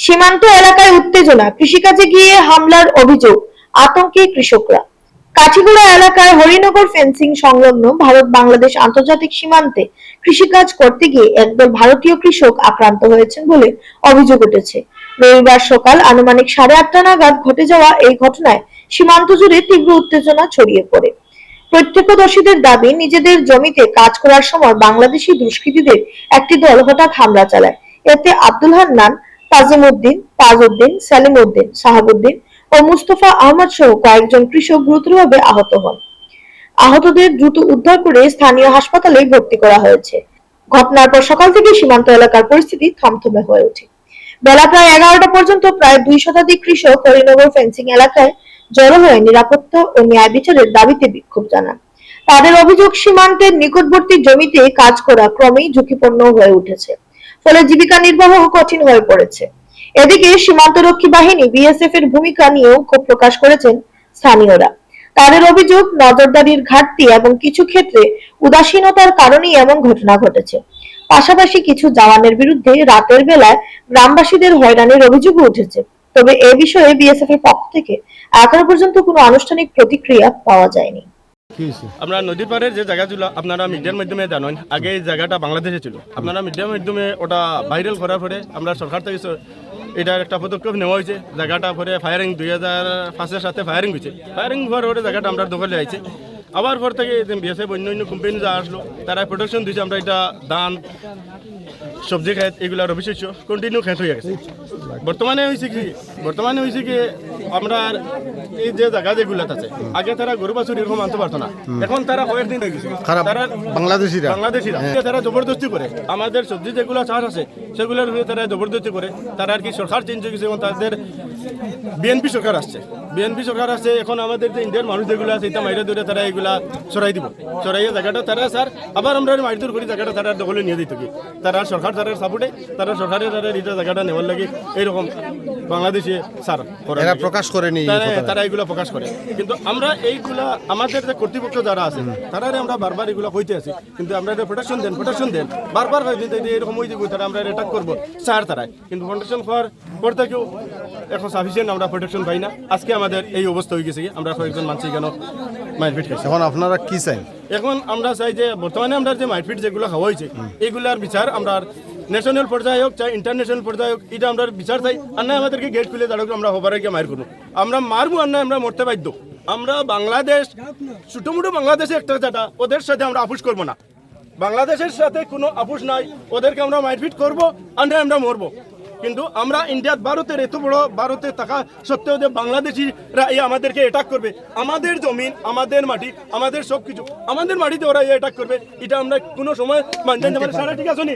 সীমান্ত এলাকায় উত্তেজনা, কৃষিকাজে গিয়ে হামলার অভিযোগ, আতঙ্কে কৃষকরা। কাঠিগড়া এলাকায় হরিনগর ফেন্সিং সংলগ্ন ভারত বাংলাদেশ আন্তর্জাতিক সীমান্তে কৃষিকাজ করতে গিয়ে একদল ভারতীয় কৃষক আক্রান্ত হয়েছেন বলে অভিযোগ উঠেছে। রবিবার সকাল আনুমানিক 8:30 নাগাদ ঘটে যাওয়া এই ঘটনায় সীমান্ত জুড়ে তীব্র উত্তেজনা ছড়িয়ে পড়ে। প্রত্যক্ষদর্শীদের দাবি, নিজেদের জমিতে কাজ করার সময় বাংলাদেশি দুষ্কৃতীদের একটি দল হঠাৎ হামলা চালায়। এতে আব্দুল হান্নান, তাজিমউদ্দিন, তাজউদ্দিন, সালিমউদ্দিন, শাহাবুদ্দিন ও মুস্তফা আহমদ সহ কয়েকজন কৃষক গুরুতরভাবে আহত হন। আহতদের দ্রুত উদ্ধার করে স্থানীয় হাসপাতালে ভর্তি করা হয়েছে। ঘটনার পর সকাল থেকে সীমান্ত এলাকার পরিস্থিতি থমথমে হয়ে ওঠে। বেলা প্রায় 11টা পর্যন্ত প্রায় 2 শতাধিক কৃষক হরিনগর ফেন্সিং এলাকায় জড়ো হয়ে নিরাপত্তা ও ন্যায় বিচারের দাবিতে বিক্ষোভ জানান। তাদের অভিযোগ, সীমান্তের নিকটবর্তী জমিতে কাজ করা ক্রমেই ঝুঁকিপূর্ণ হয়ে উঠেছে, ফলে জীবিকা নির্বাহ কঠিন হয়ে পড়েছে। এদিকে সীমান্তরক্ষী বাহিনী বিএসএফ এর ভূমিকা নিয়েও ক্ষোভ প্রকাশ করেছেন স্থানীয়রা। তাদের অভিযোগ, নজরদারির ঘাটতি এবং কিছু ক্ষেত্রে উদাসীনতার কারণেই এমন ঘটনা ঘটেছে। পাশাপাশি কিছু জওয়ানের বিরুদ্ধে রাতের বেলায় গ্রামবাসীদের হয়রানির অভিযোগও উঠেছে। তবে এ বিষয়ে বিএসএফ এর পক্ষ থেকে এখনো পর্যন্ত কোনো আনুষ্ঠানিক প্রতিক্রিয়া পাওয়া যায়নি। আমরা নদীর পাড়ের যে জায়গাগুলো আপনারা মিডিয়ার মাধ্যমে জানেন, আগে এই জায়গাটা বাংলাদেশে ছিল। আপনারা মিডিয়ার মাধ্যমে ওটা ভাইরাল করার পরে আমরা সরকার থেকে এটার একটা পদক্ষেপ নেওয়া হয়েছে। জায়গাটা পরে ফায়ারিং 2005-এর সাথে ফায়ারিং হয়েছে। ফায়ারিং হওয়ার পরে জায়গাটা আমরা দখলে আইছে। আবার পর থেকে বিএসএফ অন্য কোম্পানি যা আসলো, তারা প্রোটেকশন দিয়েছে। আমরা এটা ধান, সবজি খেত, এগুলার অবিশ্বাস্য কন্টিনিউ খেত হয়ে গেছে। বর্তমানে হয়েছে কি আমরা এই যে জায়গা যেগুলো আছে, আগে তারা গরু বাছুর এরকম আনতে পারতো না, এখন তারা কয়েকদিন হয়ে গেছে তারা বাংলাদেশিরা তারা জবরদস্তি করে আমাদের সবজি যেগুলো চাষ আছে সেগুলোর তারা জবরদস্তি করে। তারা আর কি সরকার চেঞ্জ হয়ে গেছে এবং তাদের বিএনপি সরকার আসছে। এখন আমাদের যে ইন্ডিয়ার মানুষ যেগুলো আছে এটা মাইরে ধরে তারা এগুলা সরাই দিব, সরাইয়ে জায়গাটা তারা স্যার আবার আমরা মাইর করি জায়গাটা তারা দখলে নিয়ে দিত কি তারা সরকার তারা সাপোর্টে তারা সরকারের তারা এটা জায়গাটা নেওয়ার লাগে এইরকম বাংলাদেশে স্যার প্রকাশ করেনি, তারা এগুলো প্রকাশ করে। কিন্তু আমরা এইগুলা আমাদের যে কর্তৃপক্ষ যারা আছে তারা আমরা বারবার এগুলো হইতে আছি, কিন্তু আমরা এটা প্রোটেকশন দেন বারবার হয় এরকম হয়ে যাবো তারা আমরা অ্যাটাক করবো স্যার তারাই, কিন্তু প্রোটেকশন হওয়ার পর থেকেও এখন সাফিসিয়েন্ট আমরা প্রোটেকশন পাই না। আজকে আমাদের এই অবস্থা হয়ে গেছে, আমরা কয়েকজন মানছি কেন মারপিট খাইছি। এখন আপনারা কি চাই? এখন আমরা চাই যে বর্তমানে আমরা যে মারপিট যেগুলো খাওয়া হয়েছে এগুলার বিচার আমরা ন্যাশনাল পর্যায়ে হোক চাই ইন্টারন্যাশনাল পর্যায়ে হোক, এটা আমরা বিচার চাই। আর না আমাদেরকে গেট খুলে দাঁড়াবো আমরা হবার আগে মার করবো, আমরা মারবো আর না আমরা মরতে বাধ্য। আমরা বাংলাদেশ ছোটোমোটো বাংলাদেশে একটা জায়গা, ওদের সাথে আমরা আপোষ করবো না। বাংলাদেশের সাথে কোনো আপোষ নাই, ওদেরকে আমরা মারপিট করবো আর না আমরা মরবো। কিন্তু আমরা ইন্ডিয়ার ভারতের এত বড় ভারতে থাকা সত্ত্বেও যে বাংলাদেশিরা এই আমাদেরকে অ্যাটাক করবে, আমাদের জমিন, আমাদের মাটি, আমাদের সব কিছু, আমাদের মাটিতে ওরা অ্যাটাক করবে, এটা আমরা কোনো সময় মানতে পারি। সারা ঠিক আছে নি?